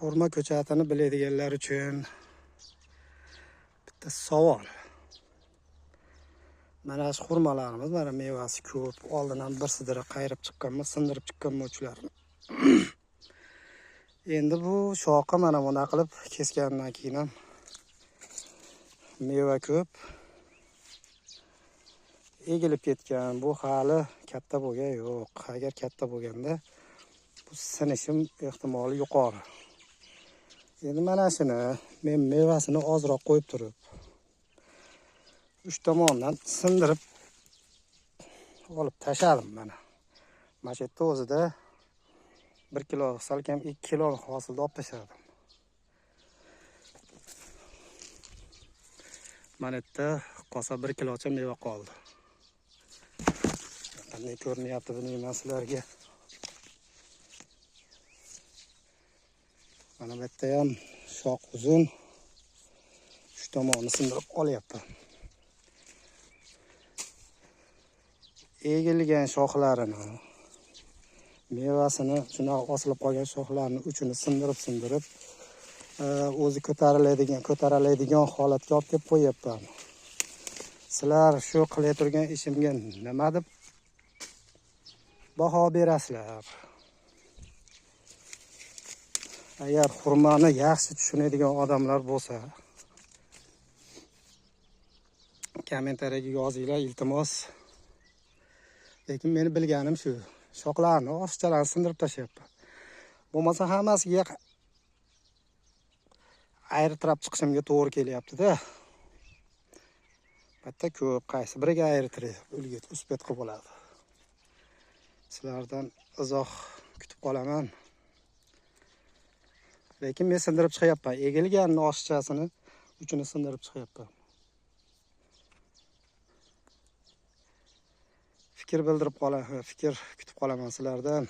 Xurmo ko'chatini biladiganlar uchun bitta savol. Mana shu xurmalarimiz, mana mevasi ko'p. Oldin ham bir sidira qayrib chiqqanmi, sindirib chiqqanmi uchilarni. Endi bu shoqqa mana buna qilib kesgandan keyin ham meva ko'p. Egilib ketgan. Bu hali katta bo'lgan yo'q. Agar katta bo'lganda bu sinishim ehtimoli yuqori. Endi mana shuni men mevasini ozroq qo'yib turib, uch tomondan sindirib olib tashladim mana. Mana shu yerda o'zida 1 kilo, salkam 2 kilo hosilda olib tashladim. Mana yerda qosa 1 kilocha meva qoldi. Qanday ko'rinyapti bilmayman sizlarga. Mana bu yerda ham shoq uzun. Uch tomonni sindirib olyapman. Egilgan shoxlarini, mevasini, shuna osilib qolgan shoxlarini uchini sindirib o'zi ko'tariladigan holatga olib kelib qo'yapman. Sizlar shu qilayotgan ishimga nima deb baho berasizlar? Agar xurmoni yaxshi tushunadigan odamlar bo'lsa, kommentariyaga yozinglar, iltimos. Lekin meni bilganim shu. Shoxlarni oshchalarni sindirib tashlayapman. Bo'lmasa hammasiga ayirtirib chiqishimga to'g'ri kelyapti-da. Bitta ko'p, qaysi biriga ayirtirib, uspet qilib bo'ladi. Sizlardan izoh kutib qolaman. Lekin men sindirib chiqyapman. Egilganning oshchasini uchini sindirib chiqyapman. Fikr bildirib qolaman, fikr kutib qolaman sizlardan.